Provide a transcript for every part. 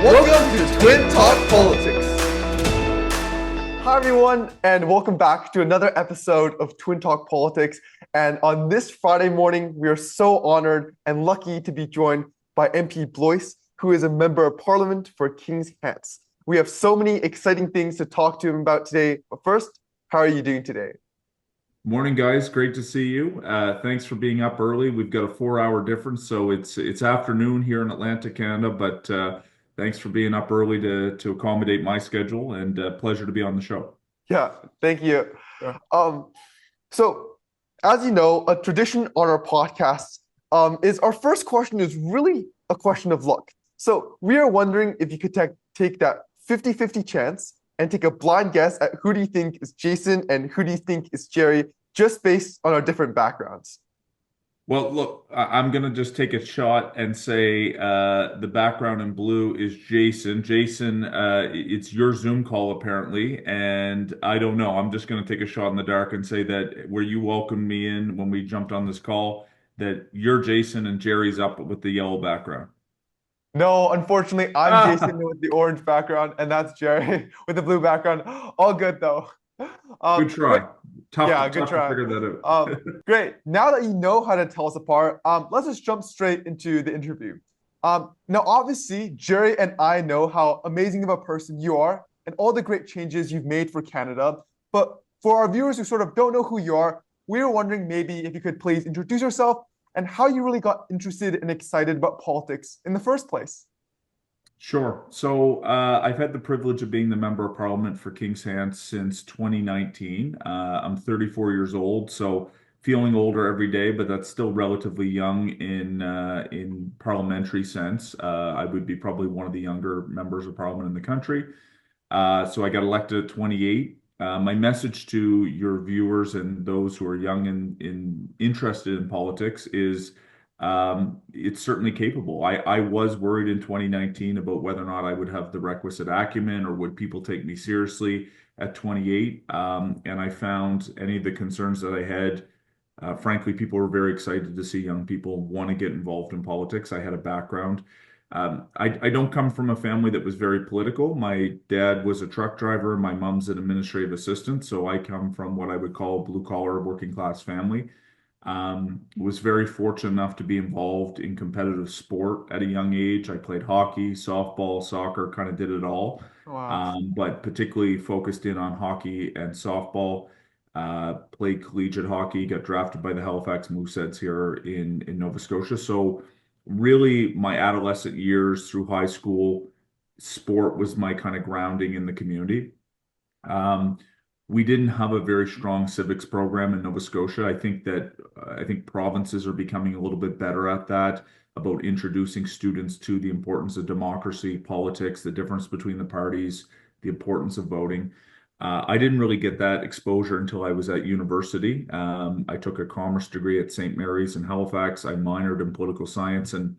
Welcome to Twin Talk Politics. Hi everyone, and welcome back to another episode of Twin Talk Politics. And on this Friday morning, we are so honored and lucky to be joined by MP Blois, who is a member of Parliament for King's Hants. We have so many exciting things to talk to him about today. But first, how are you doing today? Morning, guys. Great to see you. Thanks for being up early. We've got a 4-hour difference, so it's afternoon here in Atlanta, Canada. But thanks for being up early to accommodate my schedule, and pleasure to be on the show. Yeah, thank you. Yeah. So, as you know, a tradition on our podcast is our first question is really a question of luck. So we are wondering if you could take that 50-50 chance and take a blind guess at who do you think is Jason and who do you think is Jerry, just based on our different backgrounds. Well, look, I'm going to just take a shot and say the background in blue is Jason. Jason, it's your Zoom call apparently, and I don't know. I'm just going to take a shot in the dark and say that where you welcomed me in when we jumped on this call, that you're Jason and Jerry's up with the yellow background. No, unfortunately, I'm Jason with the orange background, and that's Jerry with the blue background. All good though. Good Great. try. Tough, Yeah, good tough to try. figure that out. Great. Now that you know how to tell us apart, let's just jump straight into the interview. Now, obviously, Jerry and I know how amazing of a person you are and all the great changes you've made for Canada. But for our viewers who sort of don't know who you are, we were wondering maybe if you could please introduce yourself and how you really got interested and excited about politics in the first place. Sure. So I've had the privilege of being the Member of Parliament for King's Hants since 2019. I'm 34 years old, so feeling older every day, but that's still relatively young in parliamentary sense. I would be probably one of the younger members of Parliament in the country. So I got elected at 28. My message to your viewers and those who are young and interested in politics is it's certainly capable. I was worried in 2019 about whether or not I would have the requisite acumen or would people take me seriously at 28. And I found any of the concerns that I had, frankly, people were very excited to see young people want to get involved in politics. I had a background. I don't come from a family that was very political. My dad was a truck driver. My mom's an administrative assistant. So I come from what I would call a blue collar working class family. Was very fortunate enough to be involved in competitive sport at a young age. I played hockey, softball, soccer, kind of did it all. Wow. But particularly focused in on hockey and softball. Played collegiate hockey, got drafted by the Halifax Mooseheads here in Nova Scotia. So really my adolescent years through high school, sport was my kind of grounding in the community. We didn't have a very strong civics program in Nova Scotia. I think provinces are becoming a little bit better at that, about introducing students to the importance of democracy, politics, the difference between the parties, the importance of voting. I didn't really get that exposure until I was at university. I took a commerce degree at St. Mary's in Halifax. I minored in political science, and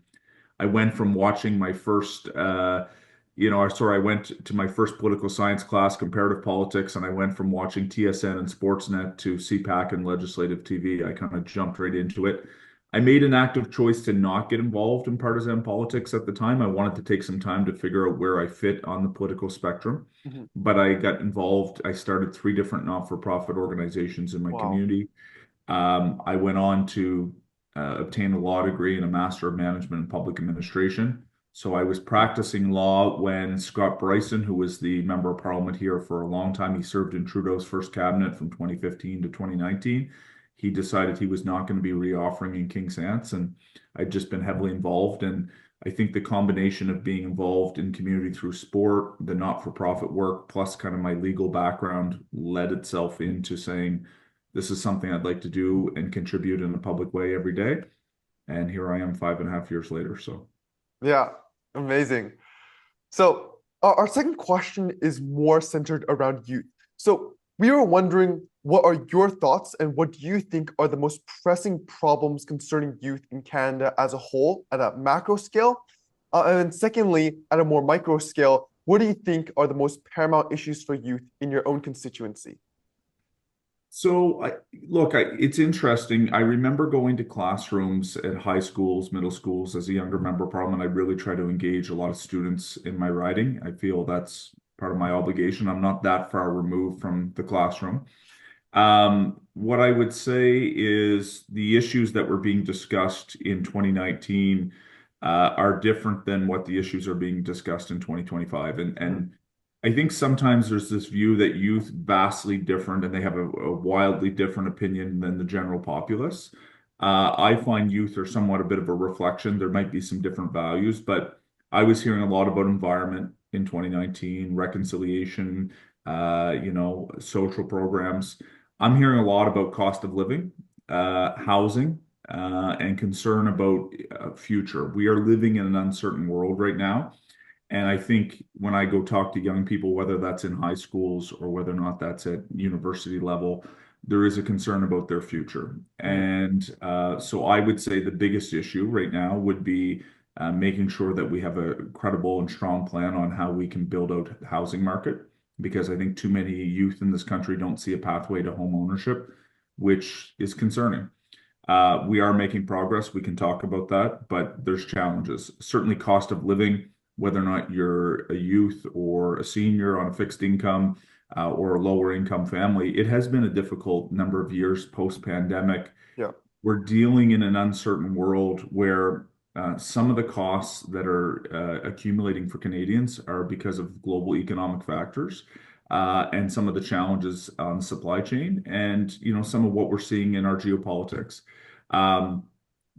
I went from watching my first I went to my first political science class, comparative politics, and I went from watching TSN and Sportsnet to CPAC and legislative TV. I kind of jumped right into it. I made an active choice to not get involved in partisan politics at the time. I wanted to take some time to figure out where I fit on the political spectrum, Mhm. but I got involved. I started 3 different not-for-profit organizations in my Wow. community. I went on to obtain a law degree and a Master of Management in Public Administration. So I was practicing law when Scott Bryson, who was the Member of Parliament here for a long time, he served in Trudeau's first cabinet from 2015 to 2019. He decided he was not going to be reoffering in King's Hants, and I've just been heavily involved. And I think the combination of being involved in community through sport, the not-for-profit work, plus kind of my legal background led itself into saying, this is something I'd like to do and contribute in a public way every day. And here I am 5.5 years later. So. Yeah, amazing. So our second question is more centered around youth. So we were wondering, what are your thoughts and what do you think are the most pressing problems concerning youth in Canada as a whole at a macro scale? And then secondly, at a more micro scale, what do you think are the most paramount issues for youth in your own constituency? So it's interesting. I remember going to classrooms at high schools, middle schools as a younger member of parliament. I really try to engage a lot of students in my writing. I feel that's part of my obligation. I'm not that far removed from the classroom. What I would say is the issues that were being discussed in 2019 are different than what the issues are being discussed in 2025. And I think sometimes there's this view that youth vastly different and they have a wildly different opinion than the general populace. I find youth are somewhat a bit of a reflection. There might be some different values, but I was hearing a lot about environment in 2019, reconciliation, social programs. I'm hearing a lot about cost of living, housing, and concern about future. We are living in an uncertain world right now. And I think when I go talk to young people, whether that's in high schools or whether or not that's at university level, there is a concern about their future. Mhm. And so I would say the biggest issue right now would be making sure that we have a credible and strong plan on how we can build out the housing market, because I think too many youth in this country don't see a pathway to home ownership, which is concerning. We are making progress. We can talk about that, but there's challenges. Certainly, cost of living, whether or not you're a youth or a senior on a fixed income or a lower income family, it has been a difficult number of years post-pandemic. Yeah. We're dealing in an uncertain world where some of the costs that are accumulating for Canadians are because of global economic factors. And some of the challenges on the supply chain, and some of what we're seeing in our geopolitics. Um,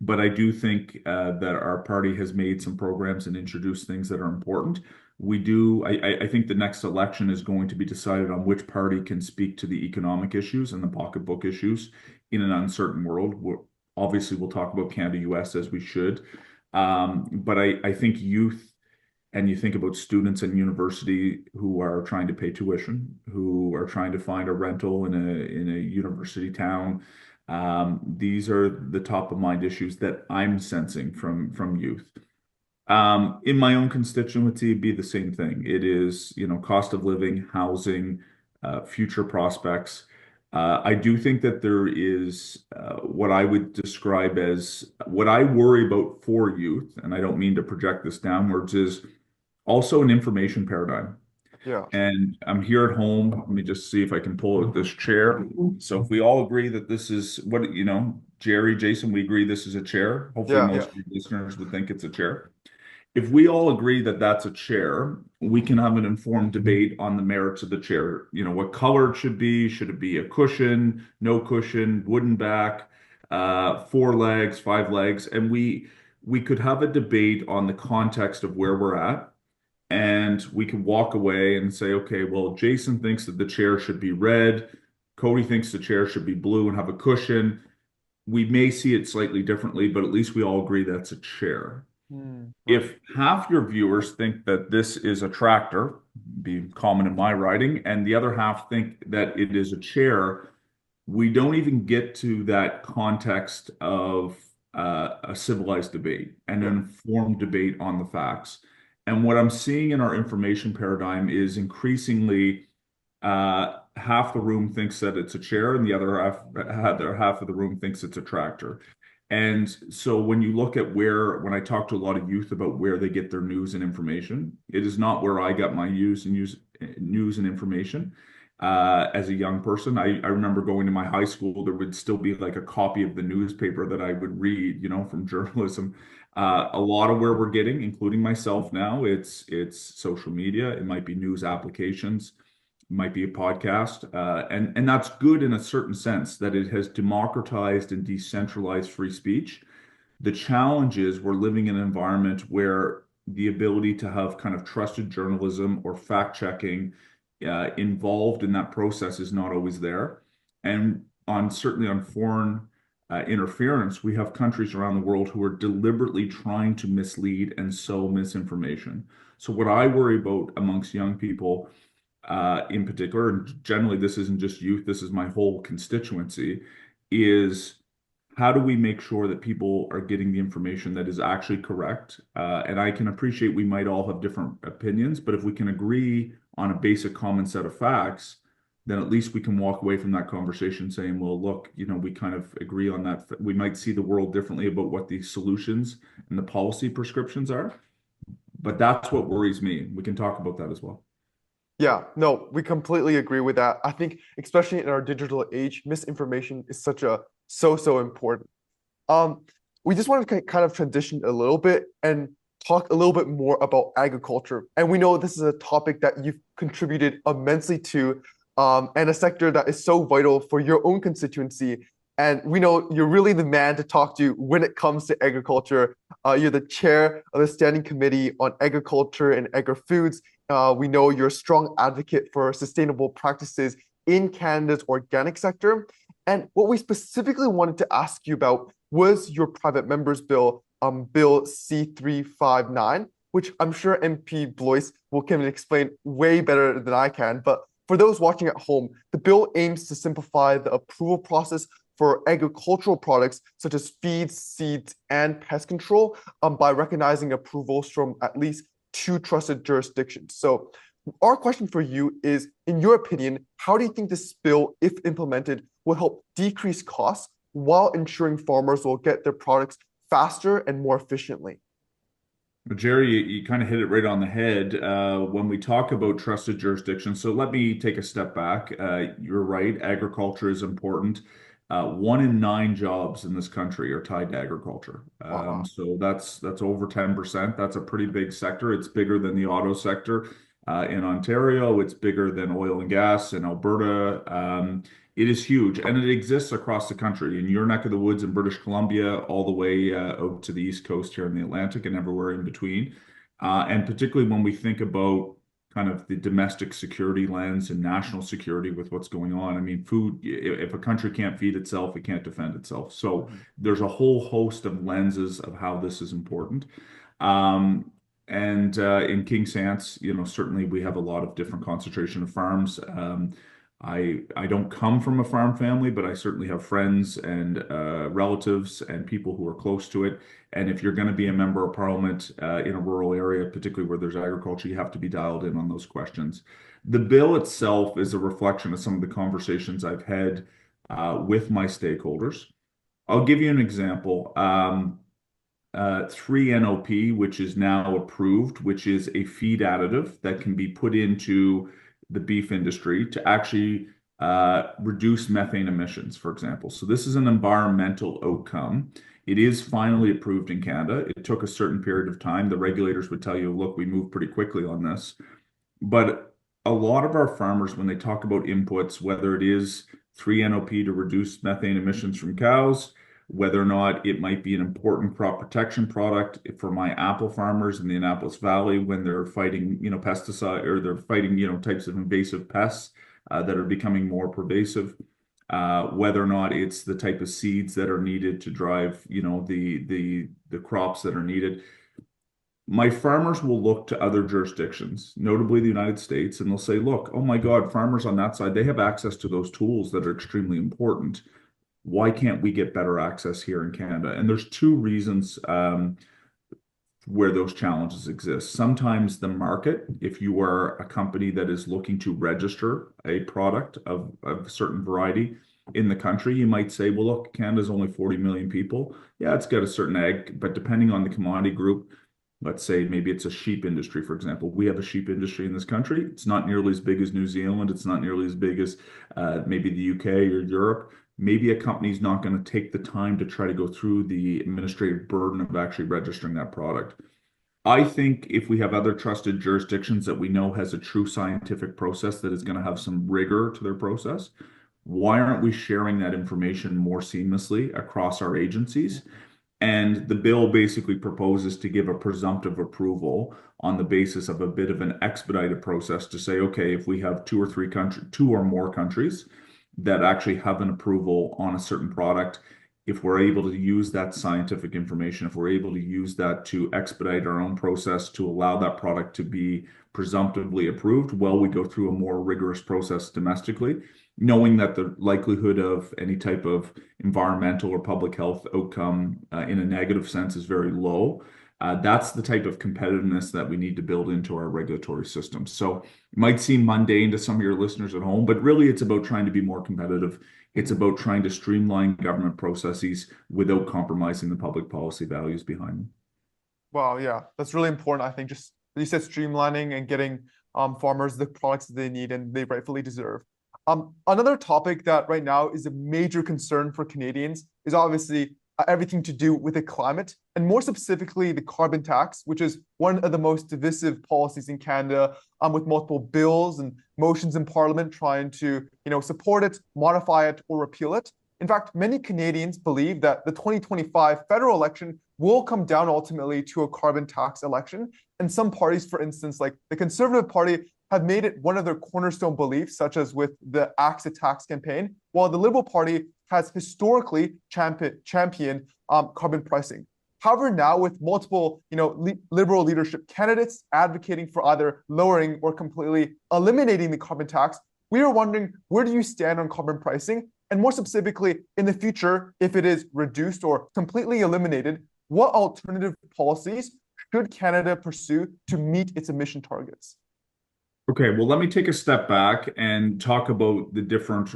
but I do think that our party has made some programs and introduced things that are important. We do. I think the next election is going to be decided on which party can speak to the economic issues and the pocketbook issues in an uncertain world. Obviously, we'll talk about Canada, U.S. as we should. But I think youth, and you think about students in university who are trying to pay tuition, who are trying to find a rental in a university town. These are the top of mind issues that I'm sensing from youth. In my own constituency, it'd be the same thing. It is, cost of living, housing, future prospects. I do think that there is what I would describe as what I worry about for youth, and I don't mean to project this downwards, is also an information paradigm. Yeah. And I'm here at home. Let me just see if I can pull out this chair. So if we all agree that this is what, Jerry, Jason, we agree this is a chair. Hopefully Yeah. most of your listeners would think it's a chair. If we all agree that that's a chair, we can have an informed debate on the merits of the chair. What color it should be. Should it be a cushion, no cushion, wooden back, four legs, five legs? And we could have a debate on the context of where we're at. And we could walk away and say, okay, well, Jason thinks that the chair should be red. Kody thinks the chair should be blue and have a cushion. We may see it slightly differently, but at least we all agree that's a chair. Right. If half your viewers think that this is a tractor, be common in my writing, and the other half think that it is a chair, we don't even get to that context of a civilized debate and Yeah. an informed debate on the facts. And what I'm seeing in our information paradigm is increasingly half the room thinks that it's a chair, and the other half of the room thinks it's a tractor. And so when you look at when I talk to a lot of youth about where they get their news and information, it is not where I got my news and information. As a young person, I remember going to my high school, there would still be like a copy of the newspaper that I would read, from journalism. A lot of where we're getting, including myself now, it's social media. It might be news applications, it might be a podcast, and that's good in a certain sense that it has democratized and decentralized free speech. The challenge is we're living in an environment where the ability to have kind of trusted journalism or fact checking involved in that process is not always there. And certainly on foreign interference, we have countries around the world who are deliberately trying to mislead and sow misinformation. So what I worry about amongst young people in particular, and generally this isn't just youth, this is my whole constituency, is how do we make sure that people are getting the information that is actually correct? And I can appreciate we might all have different opinions, but if we can agree on a basic common set of facts, then at least we can walk away from that conversation saying, well, look, we kind of agree on that. We might see the world differently about what the solutions and the policy prescriptions are, but that's what worries me. We can talk about that as well. Yeah, no, we completely agree with that. I think, especially in our digital age, misinformation is such a so important. Um, we just want to kind of transition a little bit and talk a little bit more about agriculture. And we know this is a topic that you've contributed immensely to, and a sector that is so vital for your own constituency. And we know you're really the man to talk to when it comes to agriculture. You're the chair of the Standing Committee on Agriculture and Agri-Foods. We know you're a strong advocate for sustainable practices in Canada's organic sector. And what we specifically wanted to ask you about was your private members bill, Bill C-359, which I'm sure MP Blois can explain way better than I can. But for those watching at home, the bill aims to simplify the approval process for agricultural products such as feeds, seeds, and pest control by recognizing approvals from at least 2 trusted jurisdictions. So our question for you is, in your opinion, how do you think this bill, if implemented, will help decrease costs while ensuring farmers will get their products faster and more efficiently? Well, Jerry, you kind of hit it right on the head when we talk about trusted jurisdictions. So let me take a step back. You're right, agriculture is important. 1 in 9 jobs in this country are tied to agriculture. Wow. So that's over 10%. That's a pretty big sector. It's bigger than the auto sector in Ontario. It's bigger than oil and gas in Alberta. It is huge, and it exists across the country. In your neck of the woods in British Columbia, all the way out to the East Coast here in the Atlantic, and everywhere in between. And particularly when we think about kind of the domestic security lens and national security with what's going on. I mean, food, if a country can't feed itself, it can't defend itself. So there's a whole host of lenses of how this is important. And in King's Hants, certainly we have a lot of different concentration of farms. I don't come from a farm family, but I certainly have friends and relatives and people who are close to it. And if you're going to be a member of parliament in a rural area, particularly where there's agriculture, you have to be dialed in on those questions. The bill itself is a reflection of some of the conversations I've had with my stakeholders. I'll give you an example. 3-NOP, which is now approved, which is a feed additive that can be put into the beef industry to actually reduce methane emissions, for example. So this is an environmental outcome. It is finally approved in Canada. It took a certain period of time. The regulators would tell you, look, we moved pretty quickly on this. But a lot of our farmers, when they talk about inputs, whether it is 3-NOP to reduce methane emissions from cows, whether or not it might be an important crop protection product for my apple farmers in the Annapolis Valley when they're fighting, pesticide, or they're fighting, types of invasive pests that are becoming more pervasive. Whether or not it's the type of seeds that are needed to drive, the crops that are needed. My farmers will look to other jurisdictions, notably the United States, and they'll say, look, oh my God, farmers on that side, they have access to those tools that are extremely important. Why can't we get better access here in Canada? And there's 2 reasons where those challenges exist. Sometimes the market, if you are a company that is looking to register a product of a certain variety in the country, you might say, well, look, Canada's only 40 million people. Yeah, it's got a certain egg, but depending on the commodity group, let's say maybe it's a sheep industry, for example. We have a sheep industry in this country. It's not nearly as big as New Zealand. It's not nearly as big as maybe the UK or Europe. Maybe a company's not going to take the time to try to go through the administrative burden of actually registering that product. I think if we have other trusted jurisdictions that we know has a true scientific process that is going to have some rigor to their process, why aren't we sharing that information more seamlessly across our agencies? And the bill basically proposes to give a presumptive approval on the basis of a bit of an expedited process to say, okay, if we have 2 or more countries that actually have an approval on a certain product, if we're able to use that scientific information, if we're able to use that to expedite our own process to allow that product to be presumptively approved while we go through a more rigorous process domestically, knowing that the likelihood of any type of environmental or public health outcome in a negative sense is very low. That's the type of competitiveness that we need to build into our regulatory system. So it might seem mundane to some of your listeners at home, but really it's about trying to be more competitive. It's about trying to streamline government processes without compromising the public policy values behind them. Wow, yeah, that's really important. I think just you said streamlining and getting farmers the products that they need and they rightfully deserve. Another topic that right now is a major concern for Canadians is obviously everything to do with the climate, and more specifically the carbon tax, which is one of the most divisive policies in Canada, with multiple bills and motions in Parliament trying to, support it, modify it, or repeal it. In fact, many Canadians believe that the 2025 federal election will come down ultimately to a carbon tax election. And some parties, for instance, like the Conservative Party, have made it one of their cornerstone beliefs, such as with the Axe a Tax campaign, while the Liberal Party has historically championed carbon pricing. However, now with multiple, Liberal leadership candidates advocating for either lowering or completely eliminating the carbon tax, we are wondering, where do you stand on carbon pricing? And more specifically, in the future, if it is reduced or completely eliminated, what alternative policies should Canada pursue to meet its emission targets? Okay, well, let me take a step back and talk about the different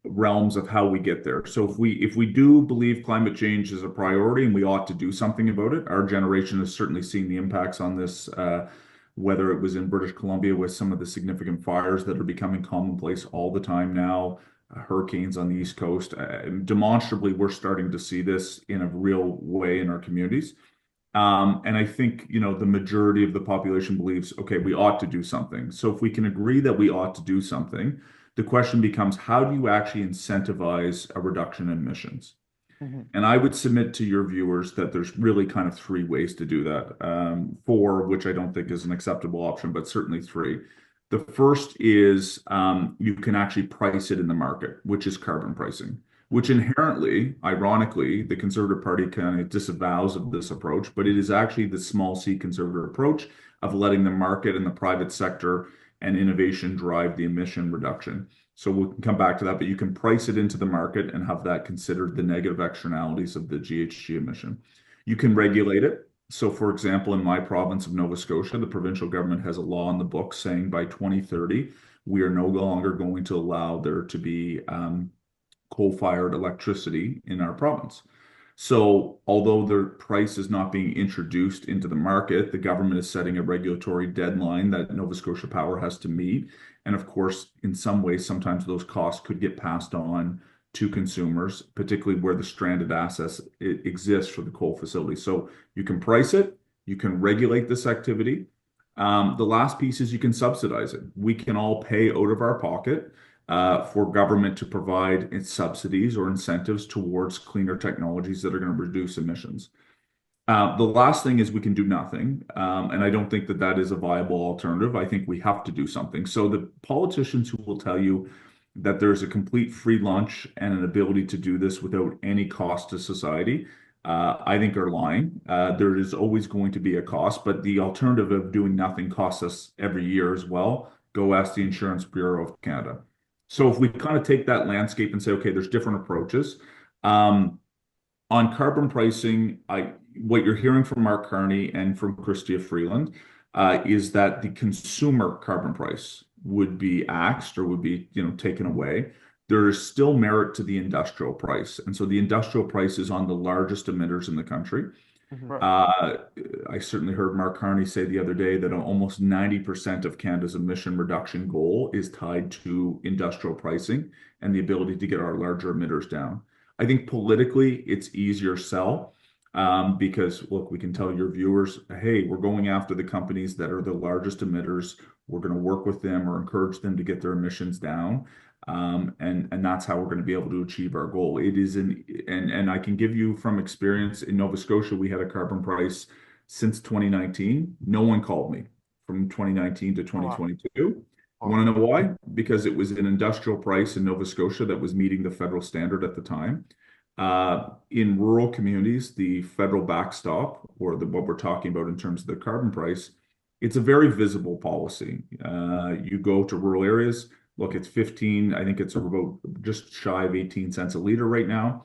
realms of how we get there. So if we do believe climate change is a priority and we ought to do something about it, our generation has certainly seen the impacts on this, whether it was in British Columbia with some of the significant fires that are becoming commonplace all the time now, hurricanes on the East Coast. Demonstrably, we're starting to see this in a real way in our communities. And I think, the majority of the population believes, okay, we ought to do something. So if we can agree that we ought to do something, the question becomes, how do you actually incentivize a reduction in emissions? Mhm. And I would submit to your viewers that there's really kind of three ways to do that. Four, which I don't think is an acceptable option, but certainly three. The first is you can actually price it in the market, which is carbon pricing, which inherently, ironically, the Conservative Party kind of disavows of this approach, but it is actually the small c Conservative approach of letting the market and the private sector and innovation drive the emission reduction. So we can come back to that, but you can price it into the market and have that considered the negative externalities of the GHG emission. You can regulate it. So, for example, in my province of Nova Scotia, the provincial government has a law in the book saying by 2030, we are no longer going to allow there to be coal-fired electricity in our province. So, although the price is not being introduced into the market, the government is setting a regulatory deadline that Nova Scotia Power has to meet. And of course, in some ways, sometimes those costs could get passed on to consumers, particularly where the stranded assets exist for the coal facility. So you can price it, you can regulate this activity. The last piece is you can subsidize it. We can all pay out of our pocket for government to provide its subsidies or incentives towards cleaner technologies that are going to reduce emissions. The last thing is we can do nothing. And I don't think that that is a viable alternative. I think we have to do something. So the politicians who will tell you that there's a complete free lunch and an ability to do this without any cost to society, I think are lying. There is always going to be a cost, but the alternative of doing nothing costs us every year as well. Go ask the Insurance Bureau of Canada. So if we kind of take that landscape and say, okay, there's different approaches. On carbon pricing, what you're hearing from Mark Carney and from Chrystia Freeland is that the consumer carbon price would be axed or would be, taken away. There is still merit to the industrial price, and so the industrial price is on the largest emitters in the country. Right. I certainly heard Mark Carney say the other day that almost 90% of Canada's emission reduction goal is tied to industrial pricing and the ability to get our larger emitters down. I think politically it's easier sell because, look, we can tell your viewers, hey, we're going after the companies that are the largest emitters. We're going to work with them or encourage them to get their emissions down. And that's how we're going to be able to achieve our goal. It is and I can give you from experience in Nova Scotia, we had a carbon price since 2019. No one called me from 2019 to 2022. Wow. Want to know why? Because it was an industrial price in Nova Scotia that was meeting the federal standard at the time. In rural communities, the federal backstop, or what we're talking about in terms of the carbon price, it's a very visible policy. You go to rural areas, look, it's 15, I think it's about just shy of 18 cents a liter right now.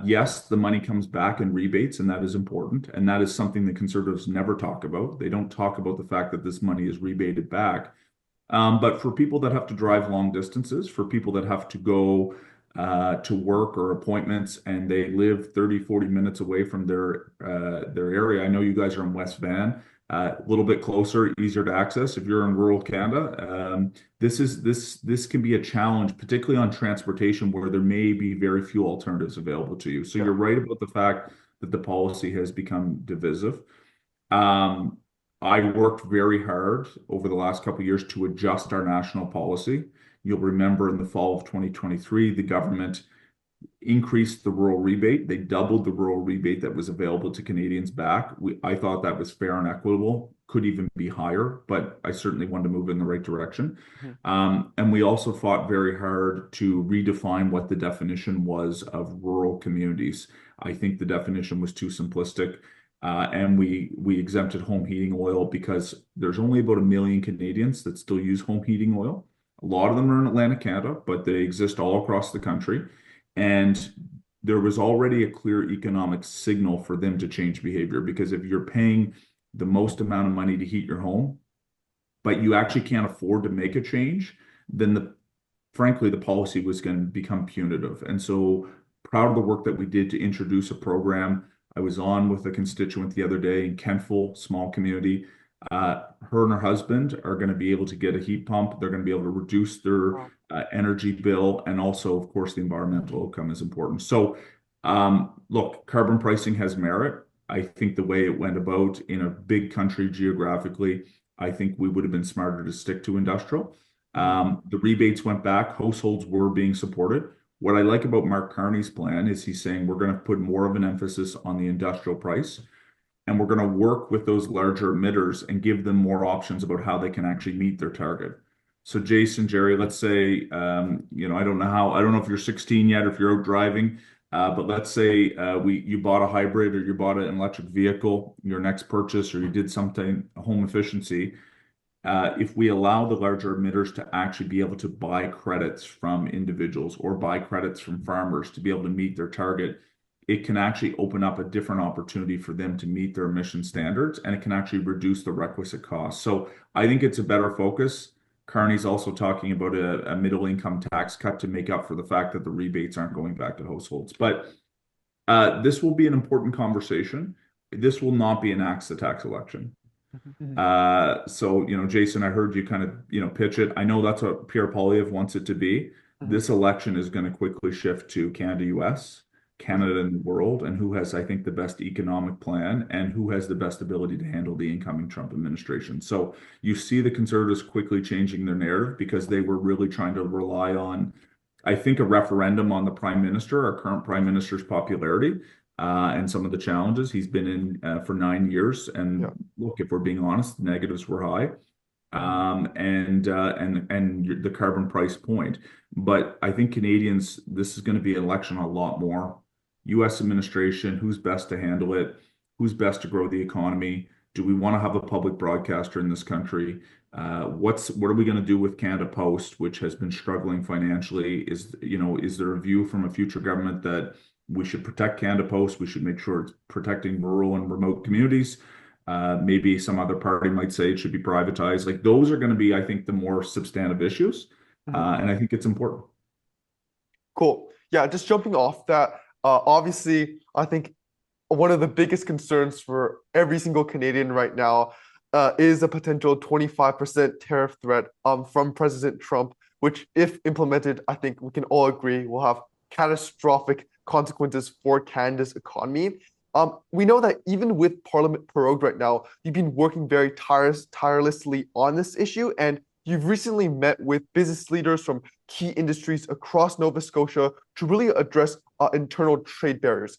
Yes, the money comes back in rebates, and that is important. And that is something the Conservatives never talk about. They don't talk about the fact that this money is rebated back. But for people that have to drive long distances, for people that have to go to work or appointments and they live 30, 40 minutes away from their area. I know you guys are in West Van, a little bit closer, easier to access. If you're in rural Canada, this can be a challenge, particularly on transportation where there may be very few alternatives available to you. So Yeah. you're right about the fact that the policy has become divisive. Um, I worked very hard over the last couple of years to adjust our national policy. You'll remember in the fall of 2023, the government increased the rural rebate. They doubled the rural rebate that was available to Canadians back. I thought that was fair and equitable, could even be higher, but I certainly wanted to move in the right direction. Mhm. And we also fought very hard to redefine what the definition was of rural communities. I think the definition was too simplistic. And we exempted home heating oil because there's only about 1 million Canadians that still use home heating oil. A lot of them are in Atlantic Canada, but they exist all across the country. And there was already a clear economic signal for them to change behavior because if you're paying the most amount of money to heat your home, but you actually can't afford to make a change, then frankly, the policy was going to become punitive. And so proud of the work that we did to introduce a program. I was on with a constituent the other day in Kentville, small community. Her and her husband are going to be able to get a heat pump. They're going to be able to reduce their Wow. energy bill. And also, of course, the environmental outcome is important. So, look, carbon pricing has merit. I think the way it went about in a big country geographically, I think we would have been smarter to stick to industrial. Mhm. The rebates went back, households were being supported. What I like about Mark Carney's plan is he's saying we're going to put more of an emphasis on the industrial price, and we're going to work with those larger emitters and give them more options about how they can actually meet their target. So Jason, Jerry, let's say, I don't know if you're 16 yet or if you're out driving, but let's say you bought a hybrid or you bought an electric vehicle, your next purchase, or you did something home efficiency. If we allow the larger emitters to actually be able to buy credits from individuals or buy credits from farmers to be able to meet their target, it can actually open up a different opportunity for them to meet their emission standards, and it can actually reduce the requisite costs. So I think it's a better focus. Carney's also talking about a middle income tax cut to make up for the fact that the rebates aren't going back to households. But this will be an important conversation. This will not be an axe the tax election. Mhm. Jason, I heard you kind of, pitch it. I know that's what Pierre Poilievre wants it to be. Mhm. This election is going to quickly shift to Canada, U.S., Mhm. Canada and the world, and who has, I think, the best economic plan and who has the best ability to handle the incoming Trump administration. So you see the Conservatives quickly changing their narrative because they were really trying to rely on, I think, a referendum on the Prime Minister, our current Prime Minister's popularity, and some of the challenges. He's been in for 9 years, Yeah. and look, if we're being honest, the negatives were high, Mhm. and the carbon price point. But I think Canadians, this is going to be an election a lot more. U.S. administration, who's best to handle it? Who's best to grow the economy? Do we want to have a public broadcaster in this country? What are we going to do with Canada Post, which has been struggling financially? Is there a view from a future government that we should protect Canada Post? We should make sure it's protecting rural and remote communities. Maybe some other party might say it should be privatized. Like those are going to be, I think, the more substantive issues, Mhm. and I think it's important. Cool. Yeah, just jumping off that, obviously, I think one of the biggest concerns for every single Canadian right now is a potential 25% tariff threat from President Trump, which, if implemented, I think we can all agree will have catastrophic consequences for Canada's economy. We know that even with Parliament prorogued right now, you've been working very tirelessly on this issue, and you've recently met with business leaders from key industries across Nova Scotia to really address internal trade barriers.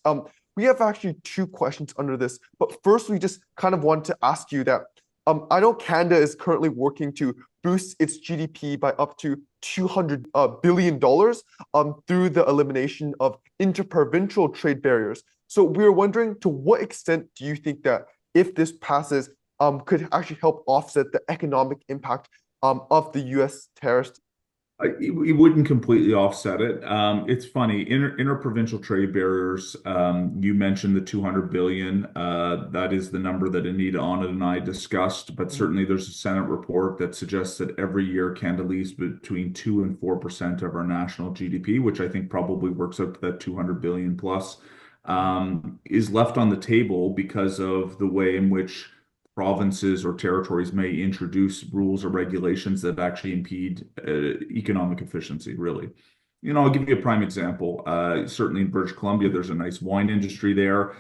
We have actually two questions under this, but first we just kind of want to ask you that I know Canada is currently working to boost its GDP by up to $200 billion through the elimination of interprovincial trade barriers. So we were wondering, to what extent do you think that if this passes, could actually help offset the economic impact of the U.S. tariffs? It wouldn't completely offset it. It's funny, interprovincial trade barriers. You mentioned the 200 billion. That is the number that Anita Anand and I discussed. But Mhm. certainly, there's a Senate report that suggests that every year Canada leaves between 2 and 4% of our national GDP, which I think probably works out to that 200 billion plus, Mhm. is left on the table because of the way in which provinces or territories may introduce rules or regulations that actually impede economic efficiency, really. I'll give you a prime example. Certainly in British Columbia, there's a nice wine industry there.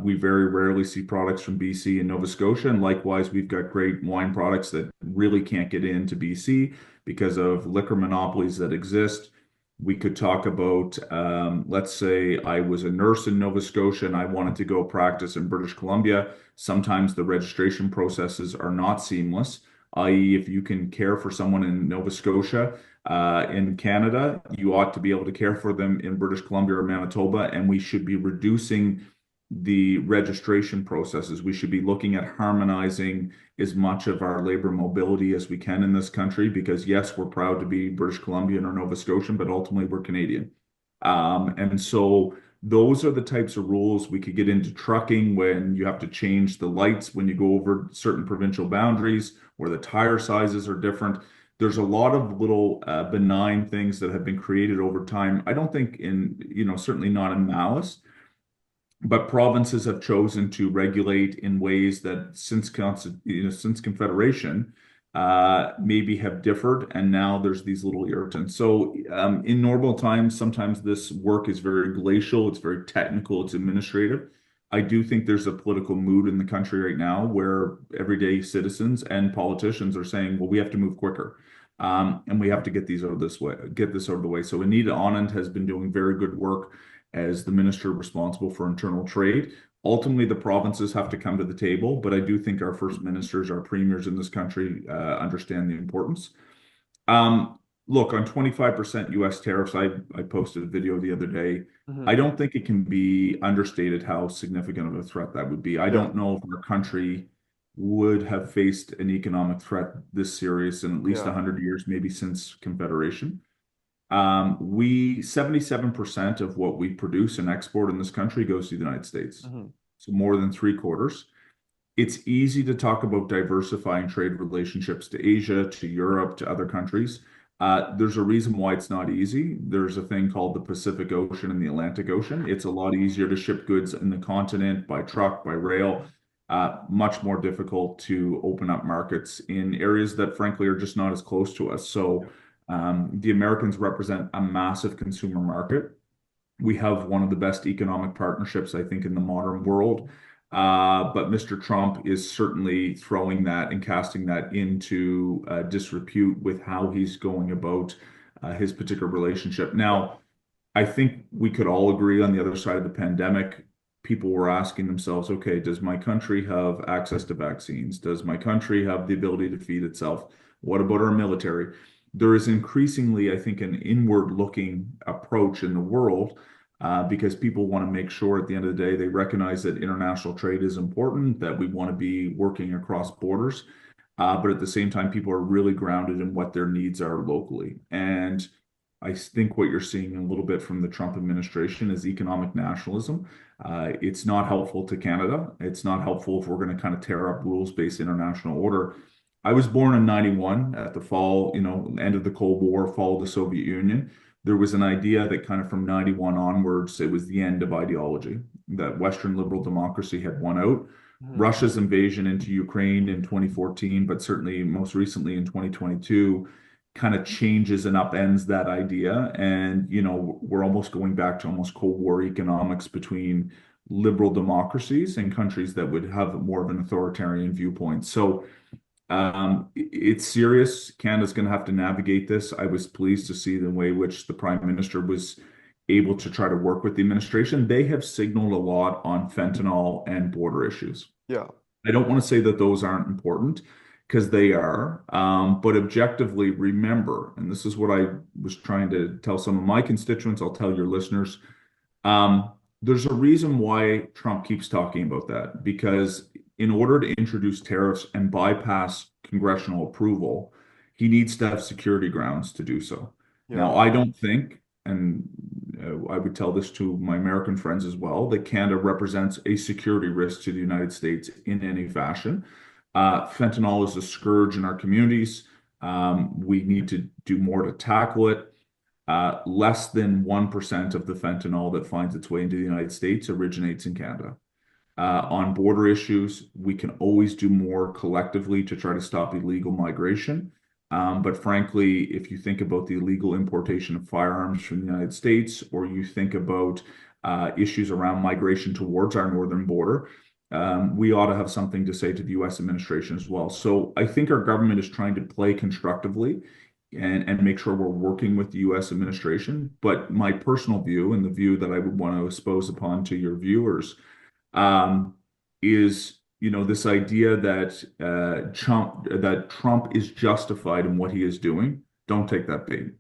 We very rarely see products from BC and Nova Scotia. And likewise, we've got great wine products that really can't get into BC because of liquor monopolies that exist. We could talk about, let's say I was a nurse in Nova Scotia and I wanted to go practice in British Columbia. Sometimes the registration processes are not seamless, i.e., if you can care for someone in Nova Scotia, in Canada, you ought to be able to care for them in British Columbia or Manitoba, and we should be reducing the registration processes. We should be looking at harmonizing as much of our labor mobility as we can in this country because, yes, we're proud to be British Columbian or Nova Scotian, but ultimately we're Canadian. And so those are the types of rules we could get into trucking when you have to change the lights when you go over certain provincial boundaries or the tire sizes are different. There's a lot of little benign things that have been created over time. I don't think certainly not in malice, but provinces have chosen to regulate in ways that since Confederation, maybe have differed, and now there's these little irritants. So, in normal times, sometimes this work is very glacial, it's very technical, it's administrative. I do think there's a political mood in the country right now where everyday citizens and politicians are saying, well, we have to move quicker. And we have to get this out of the way. So Anita Anand has been doing very good work as the minister responsible for internal trade. Ultimately, the provinces have to come to the table, but I do think our first ministers, our premiers in this country, understand the importance. Look, on 25% U.S. tariffs, I posted a video the other day. I Mhm. don't think it can be understated how significant of a threat that would be. I Yeah. don't know if our country would have faced an economic threat this serious in at least Yeah. 100 years, maybe since Confederation. We 77% of what we produce and export in this country goes to the United States. Mhm. So more than three quarters. It's easy to talk about diversifying trade relationships to Asia, to Europe, to other countries. There's a reason why it's not easy. There's a thing called the Pacific Ocean and the Atlantic Ocean. It's a lot easier to ship goods in the continent by truck, by rail. Much more difficult to open up markets in areas that, frankly, are just not as close to us. So, the Americans represent a massive consumer market. We have one of the best economic partnerships, I think, in the modern world. But Mr. Trump is certainly throwing that and casting that into disrepute with how he's going about his particular relationship. Yeah. Now, I think we could all agree on the other side of the pandemic, people were asking themselves, okay, does my country have access to vaccines? Does my country have the ability to feed itself? What about our military? There is increasingly, I think, an inward looking approach in the world because people want to make sure at the end of the day they recognize that international trade is important, that we want to be working across borders. But at the same time, people are really grounded in what their needs are locally. And I think what you're seeing a little bit from the Trump administration is economic nationalism. It's not helpful to Canada. It's not helpful if we're going to kind of tear up rules-based international order. I was born in 91 at the fall, end of the Cold War, fall of the Soviet Union. There was an idea that kind of from 91 onwards, it was the end of ideology, that Western liberal democracy had won out. Mhm. Russia's invasion into Ukraine in 2014, but certainly most recently in 2022, kind of changes and upends that idea. And, we're almost going back to almost Cold War economics between liberal democracies and countries that would have more of an authoritarian viewpoint. So it's serious. Canada's going to have to navigate this. I was pleased to see the way which the Prime Minister was able to try to work with the administration. They have signaled a lot on fentanyl and border issues. Yeah. I don't want to say that those aren't important because they are, but objectively remember, and this is what I was trying to tell some of my constituents, I'll tell your listeners, there's a reason why Trump keeps talking about that, because in order to introduce tariffs and bypass congressional approval, he needs to have security grounds to do so. Yeah. Now, I don't think, and I would tell this to my American friends as well, that Canada represents a security risk to the United States in any fashion. Fentanyl is a scourge in our communities. We need to do more to tackle it. Less than 1% of the fentanyl that finds its way into the United States originates in Canada. On border issues, we can always do more collectively to try to stop illegal migration. But frankly, if you think about the illegal importation of firearms from the United States, or you think about issues around migration towards our northern border, we ought to have something to say to the U.S. administration as well. So I think our government is trying to play constructively and make sure we're working with the U.S. administration. But my personal view, and the view that I would want to expose upon to your viewers, is this idea that Trump is justified in what he is doing. Don't take that bait,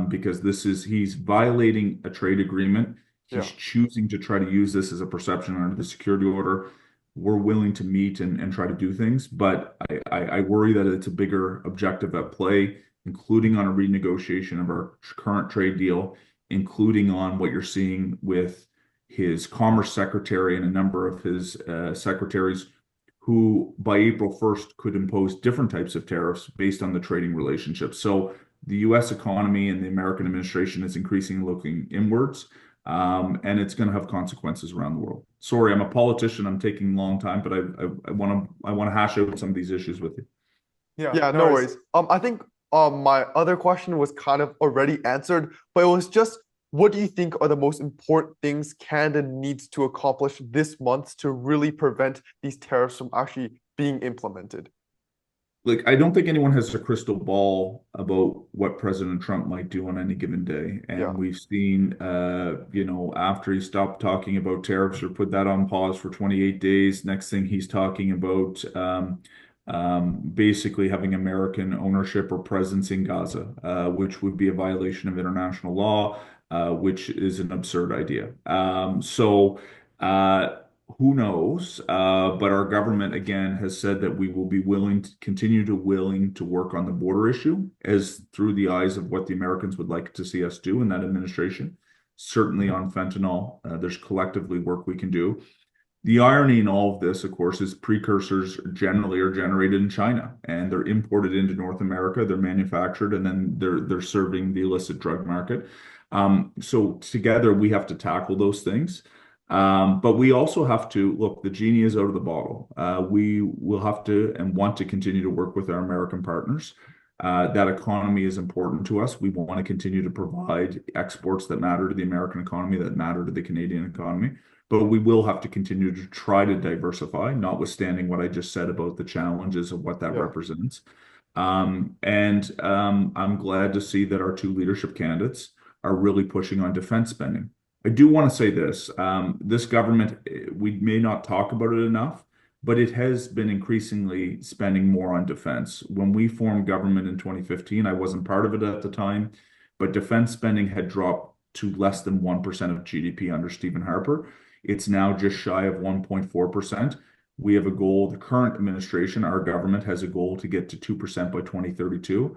because he's violating a trade agreement. Yeah. He's choosing to try to use this as a perception under the security order. We're willing to meet and try to do things, but I worry that it's a bigger objective at play, including on a renegotiation of our current trade deal, including on what you're seeing with his Commerce Secretary and a number of his secretaries who by April 1st could impose different types of tariffs based on the trading relationship. So the U.S. economy and the American administration is increasingly looking inwards, and it's going to have consequences around the world. Sorry, I'm a politician. I'm taking a long time, but I want to hash out some of these issues with you. Yeah, no worries. I think my other question was kind of already answered, but it was just, what do you think are the most important things Canada needs to accomplish this month to really prevent these tariffs from actually being implemented? Like, I don't think anyone has a crystal ball about what President Trump might do on any given day. And Yeah. we've seen, after he stopped talking about tariffs or put that on pause for 28 days, next thing he's talking about basically having American ownership or presence in Gaza, which would be a violation of international law, which is an absurd idea. Who knows? But our government again has said that we will be willing to work on the border issue as through the eyes of what the Americans would like to see us do in that administration. Certainly on fentanyl, there's collectively work we can do. The irony in all of this, of course, is precursors generally are generated in China and they're imported into North America, they're manufactured, and then they're serving the illicit drug market. So together we have to tackle those things. But we also have to look, the genie is out of the bottle. We will have to and want to continue to work with our American partners. That economy is important to us. We want to continue to provide exports that matter to the American economy, that matter to the Canadian economy. But we will have to continue to try to diversify, notwithstanding what I just said about the challenges of what that represents. I'm glad to see that our two leadership candidates are really pushing on defense spending. I do want to say this. This government, we may not talk about it enough, but it has been increasingly spending more on defense. When we formed government in 2015, I wasn't part of it at the time, but defense spending had dropped to less than 1% of GDP under Stephen Harper. It's now just shy of 1.4%. We have a goal, the current administration, our government has a goal to get to 2% by 2032.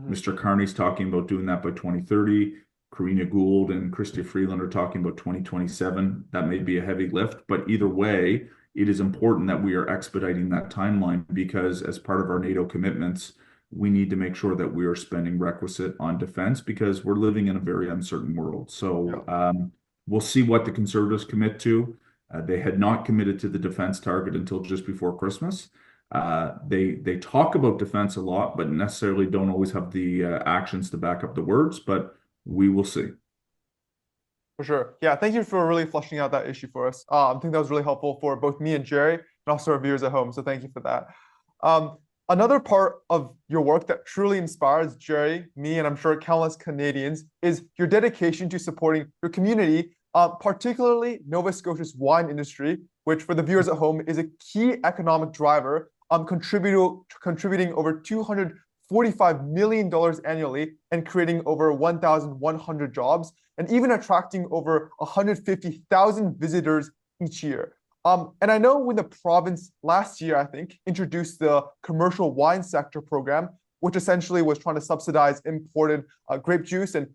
Mr. Carney's talking about doing that by 2030. Karina Gould and Chrystia Freeland are talking about 2027. That may be a heavy lift, but either way, it is important that we are expediting that timeline because as part of our NATO commitments, we need to make sure that we are spending requisite on defense because we're living in a very uncertain world. So we'll see what the Conservatives commit to. They had not committed to the defense target until just before Christmas. They talk about defense a lot, but necessarily don't always have the actions to back up the words, but we will see. For sure. Yeah, thank you for really fleshing out that issue for us. I think that was really helpful for both me and Jerry, and also our viewers at home. So thank you for that. Another part of your work that truly inspires Jerry, me, and I'm sure countless Canadians is your dedication to supporting your community, particularly Nova Scotia's wine industry, which for the viewers at home is a key economic driver, contributing over $245 million annually and creating over 1,100 jobs, and even attracting over 150,000 visitors each year. And I know when the province last year, I think, introduced the commercial wine sector program, which essentially was trying to subsidize imported grape juice and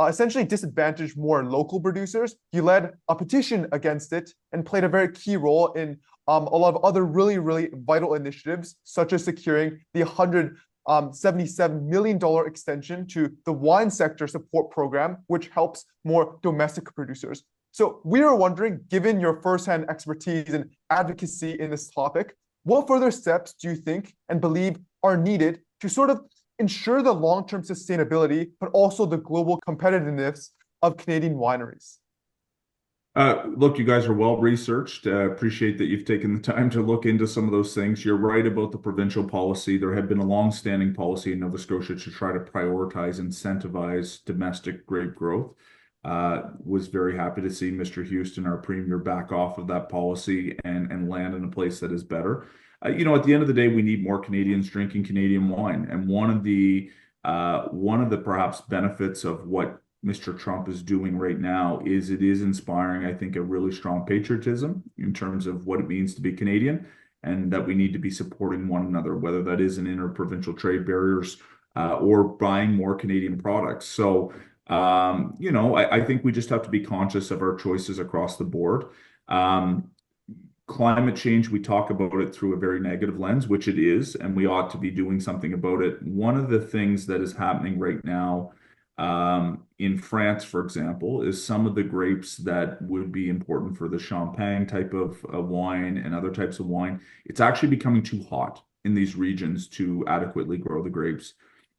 essentially disadvantage more local producers. He led a petition against it and played a very key role in a lot of other really, really vital initiatives, such as securing the $177 million extension to the wine sector support program, which helps more domestic producers. So we are wondering, given your firsthand expertise and advocacy in this topic, what further steps do you think and believe are needed to sort of ensure the long-term sustainability, but also the global competitiveness of Canadian wineries? Look, you guys are well researched. Appreciate that you've taken the time to look into some of those things. You're right about the provincial policy. There had been a long-standing policy in Nova Scotia to try to prioritize, incentivize domestic grape growth. Was very happy to see Mr. Houston, our premier, back off of that policy and land in a place that is better. At the end of the day, we need more Canadians drinking Canadian wine, and one of the perhaps benefits of what Mr. Trump is doing right now is it is inspiring, I think, a really strong patriotism in terms of what it means to be Canadian, and that we need to be supporting one another, whether that is in interprovincial trade barriers or buying more Canadian products. So, I think we just have to be conscious of our choices across the board. Climate change, we talk about it through a very negative lens, which it is, and we ought to be doing something about it. One of the things that is happening right now in France, for example, is some of the grapes that would be important for the champagne type of wine and other types of wine. It's actually becoming too hot in these regions to adequately grow the grapes.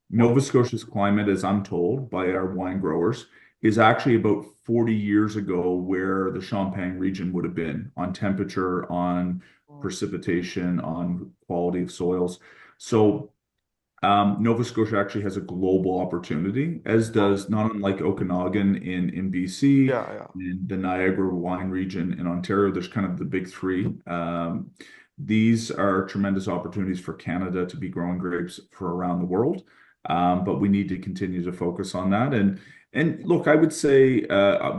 Nova Scotia's climate, as I'm told by our wine growers, is actually about 40 years ago where the Champagne region would have been on temperature, on precipitation, on quality of soils. So Nova Scotia actually has a global opportunity, as does not unlike Okanagan in BC, in the Niagara wine region in Ontario. There's kind of the big three. These are tremendous opportunities for Canada to be growing grapes for around the world. But we need to continue to focus on that. And look, I would say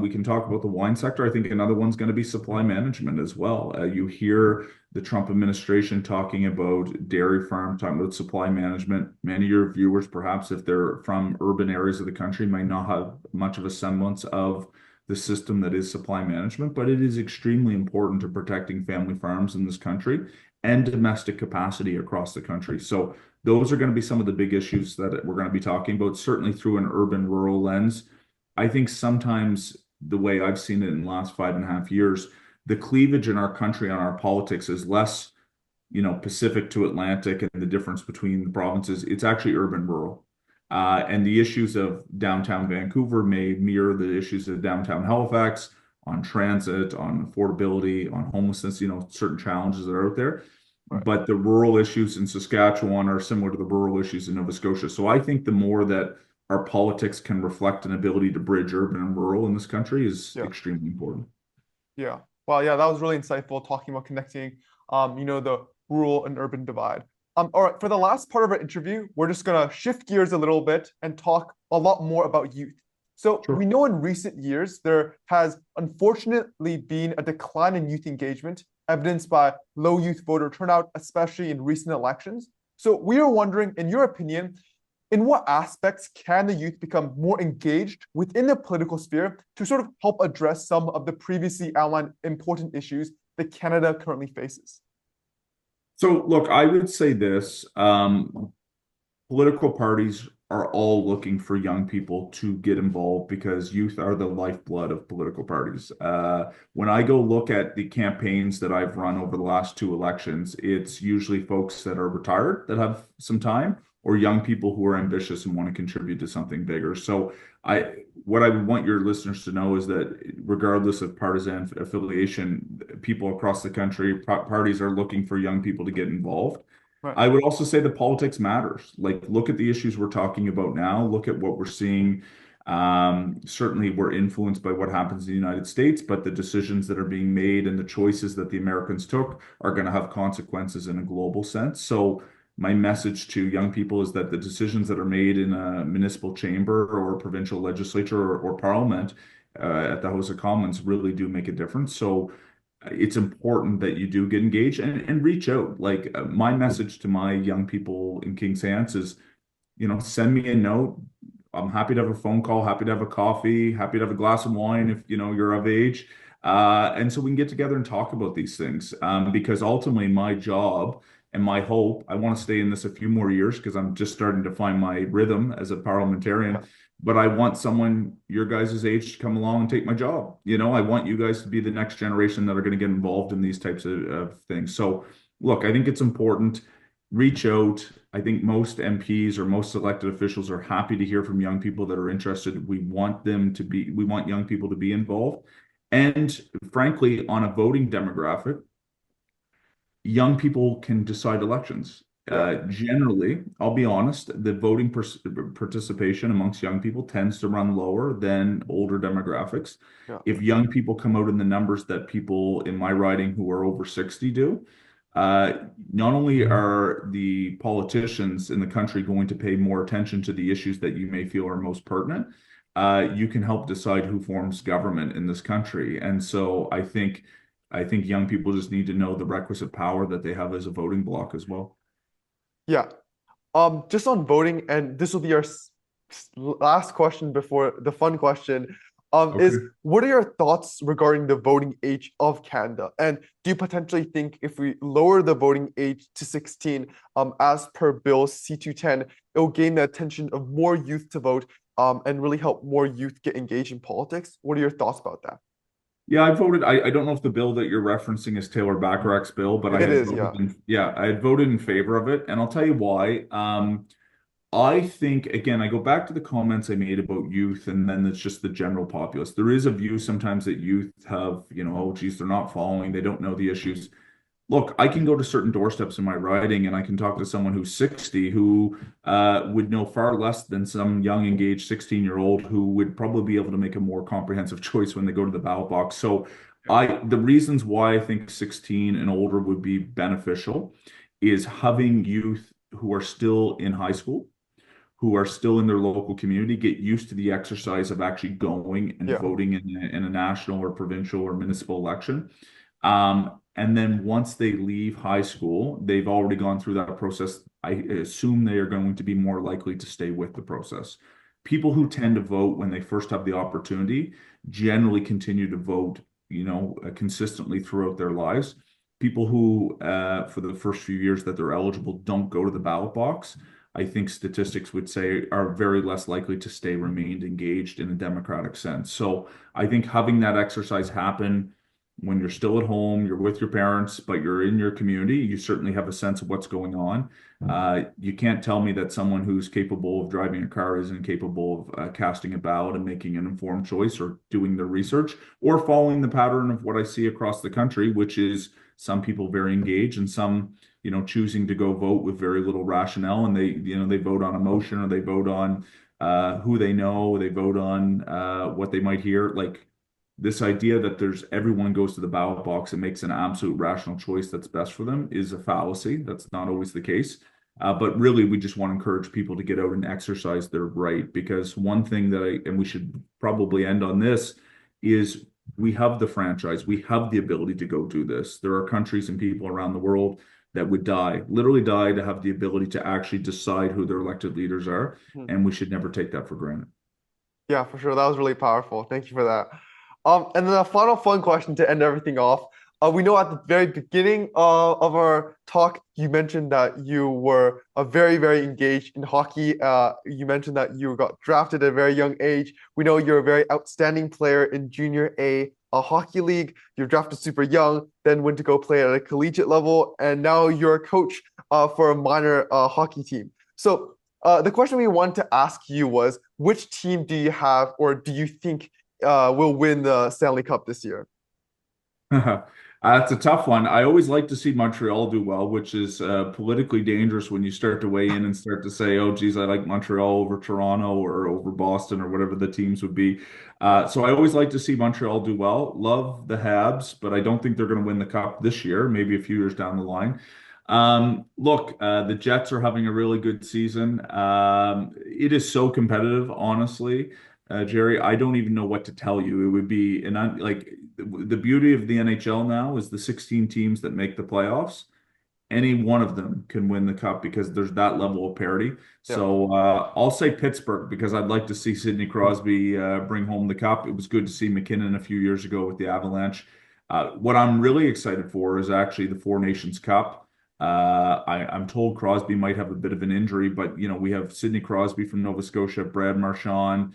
we can talk about the wine sector. I think another one's going to be supply management as well. You hear the Trump administration talking about dairy farms, talking about supply management. Many of your viewers, perhaps if they're from urban areas of the country, might not have much of a semblance of the system that is supply management, but it is extremely important to protecting family farms in this country and domestic capacity across the country. So those are going to be some of the big issues that we're going to be talking about, certainly through an urban-rural lens. I think sometimes the way I've seen it in the last 5.5 years, the cleavage in our country on our politics is less, Pacific to Atlantic and the difference between the provinces. It's actually urban-rural. And the issues of downtown Vancouver may mirror the issues of downtown Halifax on transit, on affordability, on homelessness, certain challenges that are out there. Right. But the rural issues in Saskatchewan are similar to the rural issues in Nova Scotia. So I think the more that our politics can reflect an ability to bridge urban and rural in this country is extremely important. Yeah. Well, yeah, that was really insightful talking about connecting, the rural and urban divide. All right, for the last part of our interview, we're just going to shift gears a little bit and talk a lot more about youth. So we know in recent years, there has unfortunately been a decline in youth engagement, evidenced by low youth voter turnout, especially in recent elections. So we are wondering, in your opinion, in what aspects can the youth become more engaged within the political sphere to sort of help address some of the previously outlined important issues that Canada currently faces? So, look, I would say this, political parties are all looking for young people to get involved because youth are the lifeblood of political parties. When I go look at the campaigns that I've run over the last 2 elections, it's usually folks that are retired that have some time, or young people who are ambitious and want to contribute to something bigger. So what I would want your listeners to know is that regardless of partisan affiliation, people across the country, parties are looking for young people to get involved. Right. I would also say that politics matters. Like, look at the issues we're talking about now. Look at what we're seeing. Certainly, we're influenced by what happens in the United States, but the decisions that are being made and the choices that the Americans took are going to have consequences in a global sense. So my message to young people is that the decisions that are made in a municipal chamber or provincial legislature or parliament at the House of Commons really do make a difference. So it's important that you do get engaged and reach out. Like my message to my young people in Kings Hants is send me a note. I'm happy to have a phone call, happy to have a coffee, happy to have a glass of wine if you're of age. And so we can get together and talk about these things. Because ultimately my job and my hope, I want to stay in this a few more years because I'm just starting to find my rhythm as a Yeah. parliamentarian. But I want someone your guys' age to come along and take my job. I want you guys to be the next generation that are going to get involved in these types of things. So look, I think it's important. Reach out. I think most MPs or most elected officials are happy to hear from young people that are interested. We want young people to be involved. And frankly, on a voting demographic, young people can decide elections. Yeah. Generally, I'll be honest, the voting participation amongst young people tends to run lower than older demographics. Yeah. If young people come out in the numbers that people in my riding who are over 60 do, not only are the politicians in the country going to pay more attention to the issues that you may feel are most pertinent, you can help decide who forms government in this country. And so I think young people just need to know the requisite power that they have as a voting bloc as well. Yeah. Just on voting, and this will be our last question before the fun question. Is Okay. what are your thoughts regarding the voting age of Canada? And do you potentially think if we lower the voting age to 16, as per Bill C-210, it will gain the attention of more youth to vote, and really help more youth get engaged in politics? What are your thoughts about that? Yeah, I voted. I don't know if the bill that you're referencing is Taylor Bacharach's bill, but It is, yeah. I had voted in favor of it, and I'll tell you why. I think, again, I go back to the comments I made about youth, and then it's just the general populace. There is a view sometimes that youth have, oh, geez, they're not following, they don't know the issues. Look, I can go to certain doorsteps in my riding and I can talk to someone who's 60 who would know far less than some young, engaged 16-year-old who would probably be able to make a more comprehensive choice when they go to the ballot box. So the reasons why I think 16 and older would be beneficial is having youth who are still in high school, who are still in their local community, get used to the exercise of actually going and Yeah. voting in a national or provincial or municipal election. And then once they leave high school, they've already gone through that process. I assume they are going to be more likely to stay with the process. People who tend to vote when they first have the opportunity generally continue to vote, consistently throughout their lives. People who, for the first few years that they're eligible, don't go to the ballot box, I think statistics would say are very less likely to stay remained engaged in a democratic sense. So I think having that exercise happen when you're still at home, you're with your parents, but you're in your community, you certainly have a sense of what's going on. You can't tell me that someone who's capable of driving a car isn't capable of casting a ballot and making an informed choice or doing their research or following the pattern of what I see across the country, which is some people very engaged and some, choosing to go vote with very little rationale. And they vote on emotion or they vote on who they know, they vote on what they might hear. Like, this idea that everyone goes to the ballot box and makes an absolute rational choice that's best for them is a fallacy. That's not always the case. But really, we just want to encourage people to get out and exercise their right. Because one thing and we should probably end on this, is we have the franchise, we have the ability to go do this. There are countries and people around the world that would literally die to have the ability to actually decide who their elected leaders are. Hmm. And we should never take that for granted. Yeah, for sure. That was really powerful. Thank you for that. And then a final fun question to end everything off. We know at the very beginning of our talk, you mentioned that you were very, very engaged in hockey. You mentioned that you got drafted at a very young age. We know you're a very outstanding player in Junior A hockey league. You're drafted super young, then went to go play at a collegiate level, and now you're a coach for a minor hockey team. So the question we wanted to ask you was, which team do you have, or do you think will win the Stanley Cup this year? That's a tough one. I always like to see Montreal do well, which is politically dangerous when you start to weigh in and start to say, oh, geez, I like Montreal over Toronto or over Boston or whatever the teams would be. So I always like to see Montreal do well. Love the Habs, but I don't think they're going to win the cup this year, maybe a few years down the line. Look, the Jets are having a really good season. It is so competitive, honestly. Jerry, I don't even know what to tell you. It would be like the beauty of the NHL now is the 16 teams that make the playoffs. any one of them can win the cup because there's that level of parity. Yeah. So I'll say Pittsburgh because I'd like to see Sidney Crosby bring home the cup. It was good to see McKinnon a few years ago with the Avalanche. What I'm really excited for is actually the Four Nations Cup. I'm told Crosby might have a bit of an injury, but we have Sidney Crosby from Nova Scotia, Brad Marchand,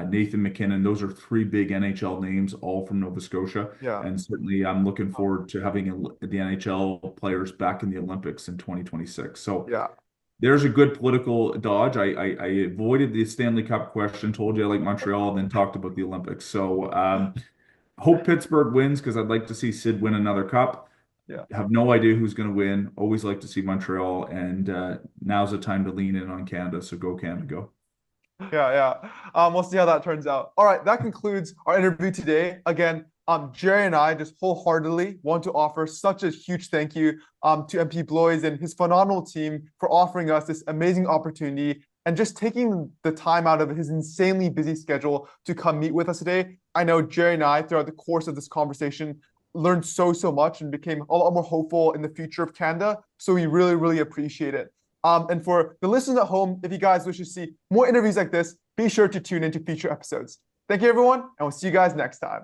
Nathan McKinnon. Those are three big NHL names, all from Nova Scotia. Yeah. And certainly, I'm looking forward to having the NHL players back in the Olympics in 2026. So Yeah. there's a good political dodge. I avoided the Stanley Cup question, told you I like Montreal, and then talked about the Olympics. So hope Pittsburgh wins because I'd like to see Sid win another cup. Yeah. Have no idea who's going to win. Always like to see Montreal, and now's the time to lean in on Canada. So go Canada, go. Yeah. We'll see how that turns out. All right, that concludes our interview today. Again, Jerry and I just wholeheartedly want to offer such a huge thank you to MP Blois and his phenomenal team for offering us this amazing opportunity and just taking the time out of his insanely busy schedule to come meet with us today. I know Jerry and I, throughout the course of this conversation, learned so much and became a lot more hopeful in the future of Canada. So we really appreciate it. And for the listeners at home, if you guys wish to see more interviews like this, be sure to tune into future episodes. Thank you, everyone, and we'll see you guys next time.